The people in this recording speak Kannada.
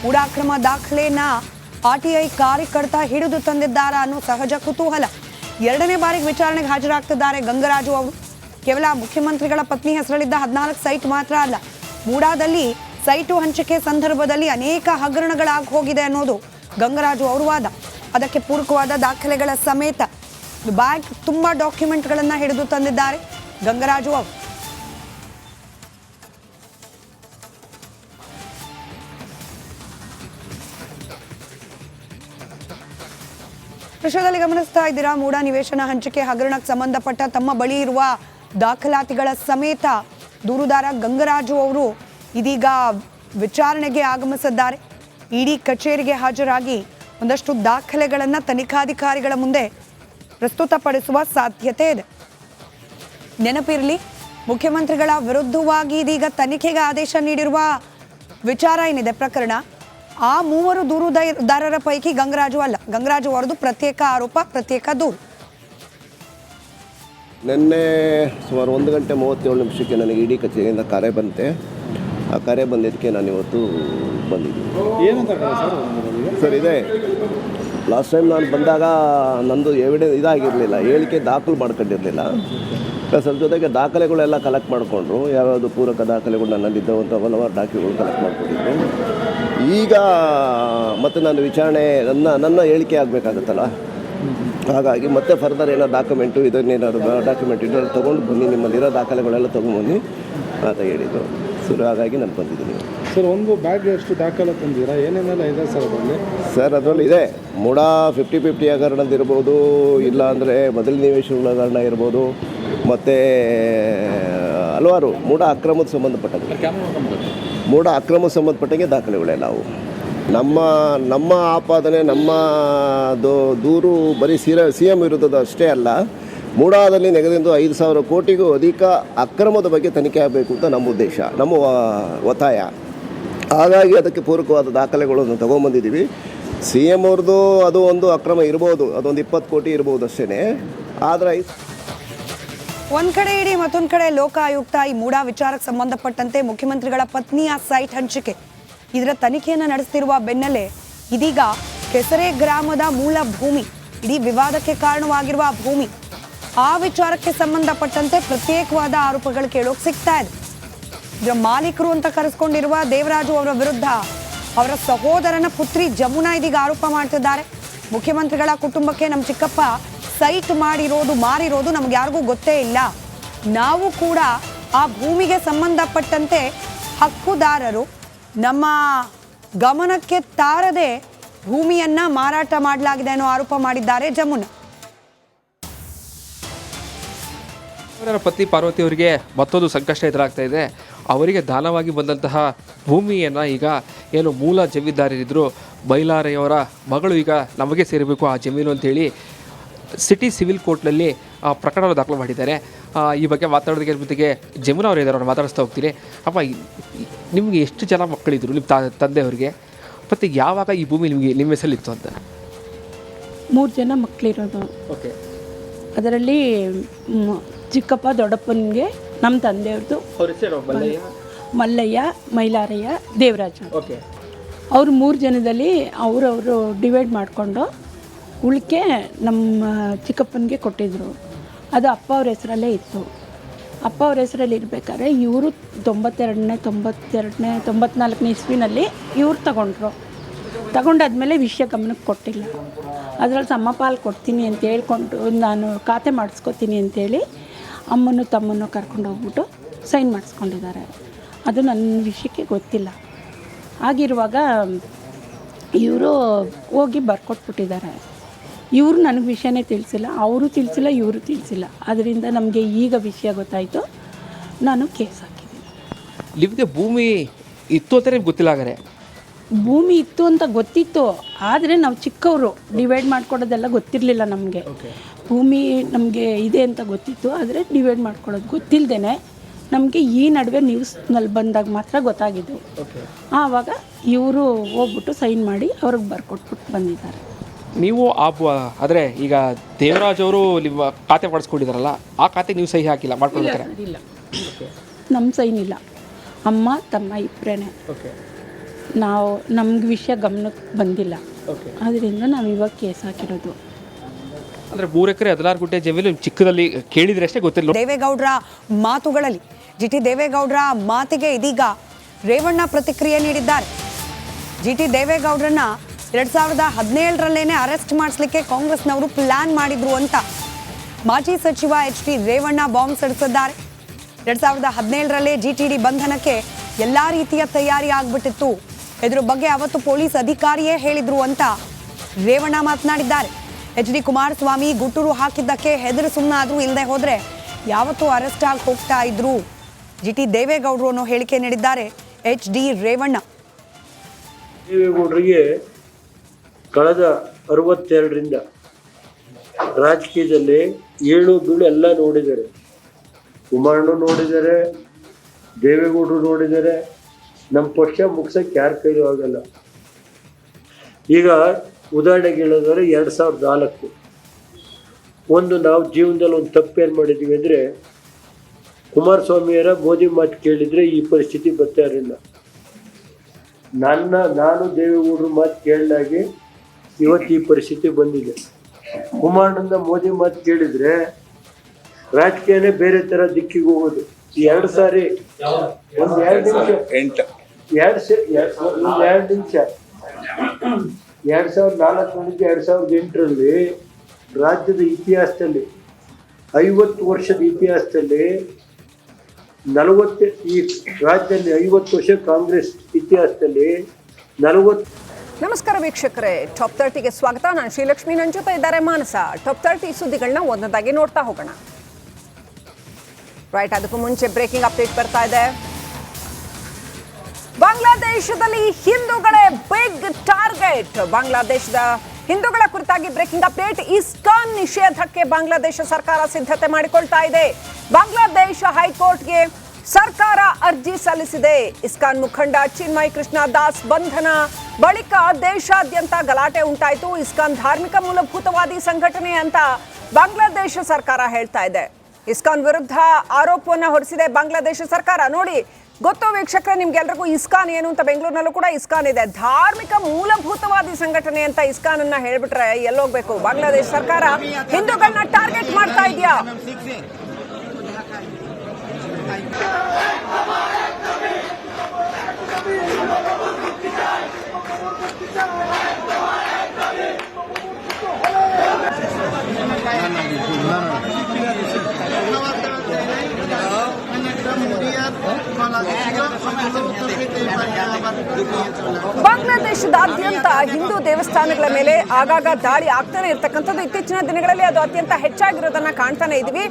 ಮೂಡಾಕ್ರಮ ದಾಖಲೆಯನ್ನ ಆರ್ಟಿಐ ಕಾರ್ಯಕರ್ತ ಹಿಡಿದು ತಂದಿದ್ದಾರಾ ಅನ್ನೋ ಸಹಜ ಕುತೂಹಲ. ಎರಡನೇ ಬಾರಿಗೆ ವಿಚಾರಣೆಗೆ ಹಾಜರಾಗ್ತಿದ್ದಾರೆ ಗಂಗರಾಜು ಅವರು. ಕೇವಲ ಮುಖ್ಯಮಂತ್ರಿಗಳ ಪತ್ನಿ ಹೆಸರಲ್ಲಿದ್ದ 14 ಸೈಟ್ ಮಾತ್ರ ಅಲ್ಲ, ಮೂಡಾದಲ್ಲಿ ಸೈಟು ಹಂಚಿಕೆ ಸಂದರ್ಭದಲ್ಲಿ ಅನೇಕ ಹಗರಣಗಳಾಗಿ ಹೋಗಿದೆ ಅನ್ನೋದು ಗಂಗರಾಜು ಅವರ ವಾದ. ಅದಕ್ಕೆ ಪೂರಕವಾದ ದಾಖಲೆಗಳ ಸಮೇತ ಬ್ಯಾಗ್ ತುಂಬಾ ಡಾಕ್ಯುಮೆಂಟ್ಗಳನ್ನು ಹಿಡಿದು ತಂದಿದ್ದಾರೆ ಗಂಗರಾಜು ಅವರು. ದೃಶ್ಯದಲ್ಲಿ ಗಮನಿಸ್ತಾ ಇದ್ದೀರಾ, ಮೂಡಾ ನಿವೇಶನ ಹಂಚಿಕೆ ಹಗರಣಕ್ಕೆ ಸಂಬಂಧಪಟ್ಟ ತಮ್ಮ ಬಳಿ ಇರುವ ದಾಖಲಾತಿಗಳ ಸಮೇತ ದೂರುದಾರ ಗಂಗರಾಜು ಅವರು ಇದೀಗ ವಿಚಾರಣೆಗೆ ಆಗಮಿಸಿದ್ದಾರೆ. ಇಡಿ ಕಚೇರಿಗೆ ಹಾಜರಾಗಿ ಒಂದಷ್ಟು ದಾಖಲೆಗಳನ್ನು ತನಿಖಾಧಿಕಾರಿಗಳ ಮುಂದೆ ಪ್ರಸ್ತುತಪಡಿಸುವ ಸಾಧ್ಯತೆ ಇದೆ. ನೆನಪಿರಲಿ, ಮುಖ್ಯಮಂತ್ರಿಗಳ ವಿರುದ್ಧವಾಗಿ ಇದೀಗ ತನಿಖೆಗೆ ಆದೇಶ ನೀಡಿರುವ ವಿಚಾರ ಏನಿದೆ ಪ್ರಕರಣ, ಆ 3 ದೂರುದಾರರ ಪೈಕಿ ಗಂಗರಾಜು ಅಲ್ಲ. ಗಂಗರಾಜು ಅವರದು ಪ್ರತ್ಯೇಕ ಆರೋಪ, ಪ್ರತ್ಯೇಕ ದೂರು. ನಿನ್ನೆ ಸುಮಾರು 1:37 ನನಗೆ ಇಡಿ ಕಚೇರಿಯಿಂದ ಕರೆ ಬಂತೆ. ಆ ಕರೆ ಬಂದಿದ್ದಕ್ಕೆ ನಾನು ಇವತ್ತು ಬಂದಿದ್ದೀನಿ. ಏನಂತ ಸರ್, ಇದೆ ಲಾಸ್ಟ್ ಟೈಮ್ ನಾನು ಬಂದಾಗ ನಂದು ಎವಿಡೆನ್ಸ್ ಇದಾಗಿರಲಿಲ್ಲ, ಹೇಳಿಕೆ ದಾಖಲು ಮಾಡ್ಕೊಂಡಿರಲಿಲ್ಲ. ಪ್ಲಸ್ ಅದ್ರ ಜೊತೆಗೆ ದಾಖಲೆಗಳೆಲ್ಲ ಕಲೆಕ್ಟ್ ಮಾಡಿಕೊಂಡ್ರು. ಯಾವ್ಯಾವುದು ಪೂರಕ ದಾಖಲೆಗಳು ನನ್ನಲ್ಲಿದ್ದವಂಥ ಹಲವಾರು ಡಾಕ್ಯುಮೆಂಟ್ಗಳು ಕಲೆಕ್ಟ್ ಮಾಡ್ಕೊಂಡಿದ್ರು. ಈಗ ಮತ್ತೆ ನಾನು ವಿಚಾರಣೆ ನನ್ನ ಹೇಳಿಕೆ ಆಗಬೇಕಾಗುತ್ತಲ್ಲ, ಹಾಗಾಗಿ ಮತ್ತೆ ಫರ್ದರ್ ಏನೋ ಡಾಕ್ಯುಮೆಂಟು ಇದನ್ನೇನಾದ್ರು ಡಾಕ್ಯುಮೆಂಟ್ ಇದನ್ನು ತೊಗೊಂಡು ಬನ್ನಿ, ನಿಮ್ಮಲ್ಲಿರೋ ದಾಖಲೆಗಳೆಲ್ಲ ತೊಗೊಂಡ್ಬನ್ನಿ ಅಂತ ಹೇಳಿದರು. ಸರ್, ಹಾಗಾಗಿ ನಾನು ಬಂದಿದ್ದೀನಿ. ಸರ್, ಒಂದು ಬ್ಯಾಗ್ ಎಷ್ಟು ದಾಖಲೆ ತಂದಿರಾ? ಏನೇನೆಲ್ಲ ಇದೆ ಸರ್ ಅದರಲ್ಲಿ? ಸರ್, ಅದರಲ್ಲಿ ಇದೆ ಮೂಡಾ 50-50 ಹಗರಣದಿರ್ಬೋದು, ಇಲ್ಲ ಅಂದರೆ ಮೊದಲ ನಿವೇಶನಗಳ ಹಗರಣ ಇರ್ಬೋದು, ಮತ್ತು ಹಲವಾರು ಮೂಡಾ ಅಕ್ರಮಕ್ಕೆ ಸಂಬಂಧಪಟ್ಟಂಗೆ ದಾಖಲೆಗಳೆಲ್ಲ ಅವು. ನಮ್ಮ ಆಪಾದನೆ, ನಮ್ಮ ದೂರು ಬರೀ CM ವಿರುದ್ಧದ ಅಷ್ಟೇ ಅಲ್ಲ, ಮೂಡಾದಲ್ಲಿ ನೆಗೆದಿಂದ 5,000 ಕೋಟಿಗೂ ಅಧಿಕ ಅಕ್ರಮದ ಬಗ್ಗೆ ತನಿಖೆ ಆಗಬೇಕು ಅಂತ ನಮ್ಮ ಉದ್ದೇಶ, ನಮ್ಮ ಒತ್ತಾಯ. ಹಾಗಾಗಿ ಅದಕ್ಕೆ ಪೂರಕವಾದ ದಾಖಲೆಗಳನ್ನು ತೊಗೊಂಬಂದಿದ್ದೀವಿ. CM ಅವ್ರದ್ದು ಅದು ಒಂದು ಅಕ್ರಮ ಇರ್ಬೋದು, ಅದೊಂದು 20 ಕೋಟಿ ಇರ್ಬೋದು ಅಷ್ಟೇ. ಆದರೆ ಒಂದ್ ಕಡೆ ಇಡಿ, ಮತ್ತೊಂದು ಕಡೆ ಲೋಕಾಯುಕ್ತ ಈ ಮೂಡಾ ವಿಚಾರಕ್ಕೆ ಸಂಬಂಧಪಟ್ಟಂತೆ ಮುಖ್ಯಮಂತ್ರಿಗಳ ಪತ್ನಿಯ ಸೈಟ್ ಹಂಚಿಕೆ ಇದರ ತನಿಖೆಯನ್ನು ನಡೆಸುತ್ತಿರುವ ಬೆನ್ನಲ್ಲೇ ಇದೀಗ ಕೆಸರೆ ಗ್ರಾಮದ ಮೂಲ ಭೂಮಿ, ಇಡೀ ವಿವಾದಕ್ಕೆ ಕಾರಣವಾಗಿರುವ ಭೂಮಿ, ಆ ವಿಚಾರಕ್ಕೆ ಸಂಬಂಧಪಟ್ಟಂತೆ ಪ್ರತ್ಯೇಕವಾದ ಆರೋಪಗಳು ಕೇಳೋಕೆ ಸಿಗ್ತಾ ಇದೆ. ಇದರ ಮಾಲೀಕರು ಅಂತ ಕರೆಸ್ಕೊಂಡಿರುವ ದೇವರಾಜು ಅವರ ವಿರುದ್ಧ ಅವರ ಸಹೋದರನ ಪುತ್ರಿ ಜಮುನಾ ಇದೀಗ ಆರೋಪ ಮಾಡ್ತಿದ್ದಾರೆ. ಮುಖ್ಯಮಂತ್ರಿಗಳ ಕುಟುಂಬಕ್ಕೆ ನಮ್ಮ ಚಿಕ್ಕಪ್ಪ ಸೈಟ್ ಮಾರಿರೋದು ನಮ್ಗೆ ಯಾರಿಗೂ ಗೊತ್ತೇ ಇಲ್ಲ, ನಾವು ಕೂಡ ಆ ಭೂಮಿಗೆ ಸಂಬಂಧಪಟ್ಟಂತೆ ಹಕ್ಕುದಾರರು, ನಮ್ಮ ಗಮನಕ್ಕೆ ತಾರದೆ ಭೂಮಿಯನ್ನ ಮಾರಾಟ ಮಾಡಲಾಗಿದೆ ಅನ್ನೋ ಆರೋಪ ಮಾಡಿದ್ದಾರೆ ಜಮುನಾ. ಪತ್ನಿ ಪಾರ್ವತಿ ಅವರಿಗೆ ಮತ್ತೊಂದು ಸಂಕಷ್ಟ ಎದುರಾಗ್ತಾ ಇದೆ. ಅವರಿಗೆ ದಾನವಾಗಿ ಬಂದಂತಹ ಭೂಮಿಯನ್ನು ಈಗ ಏನು ಮೂಲ ಜಮೀನ್ದಾರರಿದ್ದರು ಬೈಲಾರೆಯವರ ಮಗಳು ಈಗ ನಮಗೆ ಸೇರಬೇಕು ಆ ಜಮೀನು ಅಂತೇಳಿ ಸಿಟಿ ಸಿವಿಲ್ ಕೋರ್ಟ್ನಲ್ಲಿ ಪ್ರಕರಣ ದಾಖಲು ಮಾಡಿದ್ದಾರೆ. ಈ ಬಗ್ಗೆ ಮಾತಾಡೋದಕ್ಕೆ ಜೊತೆಗೆ ಜಮುನಾ ಅವರು ಇದ್ದಾರೆ, ಅವ್ರು ಮಾತಾಡಿಸ್ತಾ ಹೋಗ್ತೀನಿ. ಅಪ್ಪ, ನಿಮಗೆ ಎಷ್ಟು ಜನ ಮಕ್ಕಳಿದ್ರು ನಿಮ್ಮ ತಂದೆಯವರಿಗೆ, ಮತ್ತು ಯಾವಾಗ ಈ ಭೂಮಿ ನಿಮ್ಮ ಹೆಸರಲ್ಲಿತ್ತು ಅಂತ? 3 ಜನ ಮಕ್ಕಳಿರೋದು. ಓಕೆ. ಅದರಲ್ಲಿ ಚಿಕ್ಕಪ್ಪ ದೊಡ್ಡಪ್ಪನಿಗೆ ನಮ್ಮ ತಂದೆಯವ್ರದ್ದು ಮಲ್ಲಯ್ಯ, ಮೈಲಾರಯ್ಯ, ದೇವರಾಜ. ಓಕೆ. ಅವರು 3 ಜನದಲ್ಲಿ ಅವರು ಡಿವೈಡ್ ಮಾಡಿಕೊಂಡು ಉಳಿಕೆ ನಮ್ಮ ಚಿಕ್ಕಪ್ಪನಿಗೆ ಕೊಟ್ಟಿದ್ದರು. ಅದು ಅಪ್ಪ ಅವ್ರ ಹೆಸರಲ್ಲೇ ಇತ್ತು. ಅಪ್ಪ ಅವ್ರ ಹೆಸರಲ್ಲಿ ಇರಬೇಕಾದ್ರೆ ಇವರು 94ನೇ ಇಸ್ವಿನಲ್ಲಿ ಇವ್ರು ತಗೊಂಡಾದ್ಮೇಲೆ ವಿಷಯ ಗಮನಕ್ಕೆ ಕೊಟ್ಟಿಲ್ಲ. ಅದರಲ್ಲಿ ಸಮಪಾಲು ಕೊಡ್ತೀನಿ ಅಂತ ಹೇಳ್ಕೊಂಡು ನಾನು ಖಾತೆ ಮಾಡಿಸ್ಕೊತೀನಿ ಅಂತೇಳಿ ಅಮ್ಮನೂ ತಮ್ಮನ್ನು ಕರ್ಕೊಂಡು ಹೋಗ್ಬಿಟ್ಟು ಸೈನ್ ಮಾಡಿಸ್ಕೊಂಡಿದ್ದಾರೆ. ಅದು ನನ್ನ ವಿಷಯಕ್ಕೆ ಗೊತ್ತಿಲ್ಲ. ಆಗಿರುವಾಗ ಇವರು ಹೋಗಿ ಬರ್ಕೊಟ್ಬಿಟ್ಟಿದ್ದಾರೆ. ಇವರು ನನಗೆ ವಿಷಯನೇ ತಿಳಿಸಿಲ್ಲ, ಅವರು ತಿಳಿಸಿಲ್ಲ, ಇವರು ತಿಳಿಸಿಲ್ಲ. ಅದರಿಂದ ನಮಗೆ ಈಗ ವಿಷಯ ಗೊತ್ತಾಯಿತು, ನಾನು ಕೇಸ್ ಹಾಕಿದ್ದೀನಿ. ನಿಮಗೆ ಭೂಮಿ ಇತ್ತು ಅಂತ ನಿಮ್ಗೆ ಗೊತ್ತಿಲ್ಲ? ಹಾಗಾದ್ರೆ ಭೂಮಿ ಇತ್ತು ಅಂತ ಗೊತ್ತಿತ್ತು, ಆದರೆ ನಾವು ಚಿಕ್ಕವರು, ಡಿವೈಡ್ ಮಾಡ್ಕೊಡೋದೆಲ್ಲ ಗೊತ್ತಿರಲಿಲ್ಲ ನಮಗೆ. ಭೂಮಿ ನಮಗೆ ಇದೆ ಅಂತ ಗೊತ್ತಿತ್ತು, ಆದರೆ ಡಿವೈಡ್ ಮಾಡ್ಕೊಡೋದು ಗೊತ್ತಿಲ್ಲದೇ ನಮಗೆ ಈ ನಡುವೆ ನ್ಯೂಸ್ನಲ್ಲಿ ಬಂದಾಗ ಮಾತ್ರ ಗೊತ್ತಾಗಿದ್ದು. ಆವಾಗ ಇವರು ಹೋಗ್ಬಿಟ್ಟು ಸೈನ್ ಮಾಡಿ ಅವ್ರಿಗೆ ಬರ್ಕೊಟ್ಬಿಟ್ಟು ಬಂದಿದ್ದಾರೆ. ನೀವು ಆದರೆ ಈಗ ದೇವರಾಜ್ ಅವರು ನಿಮ್ಮ ಖಾತೆ ಮಾಡಿಸ್ಕೊಂಡಿದ್ದಾರಲ್ಲ, ಆ ಖಾತೆಗೆ ನೀವು ಸಹಿ ಹಾಕಿಲ್ಲ, ಮಾಡ್ಕೊಂಡಿದ್ದಾರೆ? ಇಲ್ಲ, ನಮ್ಮ ಸೈನ್ ಇಲ್ಲ. ಅಮ್ಮ ತಮ್ಮ ಇಬ್ಬರೇನೆ. ಓಕೆ. ನಮ್ಗೆ ವಿಷಯ ಗಮನಕ್ಕೆ ಬಂದಿಲ್ಲ, ಅದರಿಂದ ನಾವು ಇವಾಗ ಕೇಸ್ ಹಾಕಿರೋದು. ಅಂದರೆ 3 ಎಕರೆ 16 ಗುಂಟೆ ಜಮೀನು ಚಿಕ್ಕದಲ್ಲಿ ಕೇಳಿದ್ರೆ ಅಷ್ಟೇ ಗೊತ್ತಿಲ್ಲ. ದೇವೇಗೌಡರ ಮಾತುಗಳಲ್ಲಿ ಜಿಟಿ ದೇವೇಗೌಡರ ಮಾತಿಗೆ ಇದೀಗ ರೇವಣ್ಣ ಪ್ರತಿಕ್ರಿಯೆ ನೀಡಿದ್ದಾರೆ. ಜಿಟಿ ದೇವೇಗೌಡರನ್ನ 2017ರಲ್ಲೇನೆ ಅರೆಸ್ಟ್ ಮಾಡಿಸ್ಲಿಕ್ಕೆ ಕಾಂಗ್ರೆಸ್ನವರು ಪ್ಲಾನ್ ಮಾಡಿದ್ರು ಅಂತ ಮಾಜಿ ಸಚಿವ ಎಚ್ ಡಿ ರೇವಣ್ಣ ಬಾಂಬ್ ಸಿಡಿಸಿದ್ದಾರೆ. 2017ರಲ್ಲೇ ಜಿಟಿಡಿ ಬಂಧನಕ್ಕೆ ಎಲ್ಲಾ ರೀತಿಯ ತಯಾರಿ ಆಗ್ಬಿಟ್ಟಿತ್ತು, ಇದ್ರ ಬಗ್ಗೆ ಅವತ್ತು ಪೊಲೀಸ್ ಅಧಿಕಾರಿಯೇ ಹೇಳಿದ್ರು ಅಂತ ರೇವಣ್ಣ ಮಾತನಾಡಿದ್ದಾರೆ. ಎಚ್ ಡಿ ಕುಮಾರಸ್ವಾಮಿ ಗುಟ್ಟೂರು ಹಾಕಿದ್ದಕ್ಕೆ ಹೆದರಿ ಸುಮ್ಮನಾದ್ರೂ ಇಲ್ಲದೆ ಹೋದ್ರೆ ಯಾವತ್ತೂ ಅರೆಸ್ಟ್ ಆಗಿ ಹೋಗ್ತಾ ಇದ್ರು ಜಿಟಿ ದೇವೇಗೌಡರು ಅನ್ನೋ ಹೇಳಿಕೆ ನೀಡಿದ್ದಾರೆ ಎಚ್ ಡಿ ರೇವಣ್ಣ. ದೇವೇಗೌಡರಿಗೆ ಕಳೆದ 62ರಿಂದ ರಾಜಕೀಯದಲ್ಲಿ ಏಳು ಬೀಳು ಎಲ್ಲ ನೋಡಿದ್ದಾರೆ. ಕುಮಾರಣ್ಣ ನೋಡಿದ್ದಾರೆ, ದೇವೇಗೌಡರು ನೋಡಿದ್ದಾರೆ. ನಮ್ಮ ಪಕ್ಷ ಮುಗ್ಸಕ್ಕೆ ಯಾರ ಕೈಲೂ ಆಗಲ್ಲ. ಈಗ ಉದಾಹರಣೆಗೆ ಹೇಳಿದ್ರೆ 2004 ಒಂದು ನಾವು ಜೀವನದಲ್ಲಿ ಒಂದು ತಪ್ಪೇನು ಮಾಡಿದ್ದೀವಿ ಅಂದರೆ, ಕುಮಾರಸ್ವಾಮಿಯರ ಮೋದಿ ಮಾತು ಕೇಳಿದರೆ ಈ ಪರಿಸ್ಥಿತಿ ಬರ್ತಾ ಇರಲಿಲ್ಲ. ನಾನು ದೇವೇಗೌಡರ ಮಾತು ಕೇಳಿದಾಗೆ ಇವತ್ತು ಈ ಪರಿಸ್ಥಿತಿ ಬಂದಿದೆ. ಕುಮಾರಣ್ಣ ಮೋದಿ ಮಾತು ಕೇಳಿದರೆ ರಾಜಕೀಯನೇ ಬೇರೆ ಥರ ದಿಕ್ಕಿಗೆ ಹೋಗೋದು. 2 ಸಾರಿ ಒಂದು 2 ನಿಮಿಷ 2004 2008ರಲ್ಲಿ ರಾಜ್ಯದ ಇತಿಹಾಸದಲ್ಲಿ 50 ವರ್ಷದ ಇತಿಹಾಸದಲ್ಲಿ 40 ಈ ರಾಜ್ಯದಲ್ಲಿ 50 ವರ್ಷ ಕಾಂಗ್ರೆಸ್ ಇತಿಹಾಸದಲ್ಲಿ 40. ನಮಸ್ಕಾರ ವೀಕ್ಷಕರೇ, ಟಾಪ್ 30ಗೆ ಸ್ವಾಗತ. ನಾನು ಶ್ರೀಲಕ್ಷ್ಮಿ, ನನ್ನ ಜೊತೆ ಇದ್ದಾರೆ ಮಾನಸ. ಟಾಪ್ 30 ಸುದ್ದಿಗಳನ್ನ ಒಂದೊಂದಾಗಿ ನೋಡ್ತಾ ಹೋಗೋಣ. ರೈಟ್, ಅದಕ್ಕೂ ಮುಂಚೆ ಬ್ರೇಕಿಂಗ್ ಅಪ್ಡೇಟ್ ಬರ್ತಾ ಇದೆ. ಬಾಂಗ್ಲಾದೇಶದಲ್ಲಿ ಹಿಂದೂಗಳೇ ಬಿಗ್ ಟಾರ್ಗೆಟ್. ಬಾಂಗ್ಲಾದೇಶದ ಹಿಂದೂಗಳ ಕುರಿತಾಗಿ ಬ್ರೇಕಿಂಗ್ ಅಪ್ಡೇಟ್. ಇಸ್ಕಾನ್ ನಿಷೇಧಕ್ಕೆ ಬಾಂಗ್ಲಾದೇಶ ಸರ್ಕಾರ ಸಿದ್ಧತೆ ಮಾಡಿಕೊಳ್ತಾ ಇದೆ. ಬಾಂಗ್ಲಾದೇಶ ಹೈಕೋರ್ಟ್ಗೆ ಸರ್ಕಾರ ಅರ್ಜಿ ಸಲ್ಲಿಸಿದೆ. ಇಸ್ಕಾನ್ ಮುಖಂಡ ಚಿನ್ಮಯ್ ಕೃಷ್ಣ ದಾಸ್ ಬಂಧನ ಬಳಿಕ ದೇಶಾದ್ಯಂತ ಗಲಾಟೆ ಉಂಟಾಯಿತು. ಇಸ್ಕಾನ್ ಧಾರ್ಮಿಕ ಮೂಲಭೂತವಾದಿ ಸಂಘಟನೆ ಅಂತ ಬಾಂಗ್ಲಾದೇಶ ಸರ್ಕಾರ ಹೇಳ್ತಾ ಇದೆ. ಇಸ್ಕಾನ್ ವಿರುದ್ಧ ಆರೋಪವನ್ನು ಹೊರಿಸಿದೆ ಬಾಂಗ್ಲಾದೇಶ ಸರ್ಕಾರ. ನೋಡಿ, ಗೊತ್ತು ವೀಕ್ಷಕರೇ ನಿಮ್ಗೆಲ್ರಿಗೂ ಇಸ್ಕಾನ್ ಏನು ಅಂತ. ಬೆಂಗಳೂರಿನಲ್ಲೂ ಕೂಡ ಇಸ್ಕಾನ್ ಇದೆ. ಧಾರ್ಮಿಕ ಮೂಲಭೂತವಾದಿ ಸಂಘಟನೆ ಅಂತ ಇಸ್ಕಾನ್ ಅನ್ನ ಹೇಳ್ಬಿಟ್ರೆ ಎಲ್ಲೋಗ್ಬೇಕು? ಬಾಂಗ್ಲಾದೇಶ ಸರ್ಕಾರ ಹಿಂದೂಗಳನ್ನ ಟಾರ್ಗೆಟ್ ಮಾಡ್ತಾ ಇದೆಯಾ? ಬಾಂಗ್ಲಾದೇಶದಾದ್ಯಂತ ಹಿಂದೂ ದೇವಸ್ಥಾನಗಳ ಮೇಲೆ ಆಗಾಗ ದಾಳಿ ಆಗ್ತಾನೆ ಇರ್ತಕ್ಕಂಥದ್ದು. ಇತ್ತೀಚಿನ ದಿನಗಳಲ್ಲಿ ಅದು ಅತ್ಯಂತ ಹೆಚ್ಚಾಗಿರೋದನ್ನ ಕಾಣ್ತಾನೆ ಇದೀವಿ.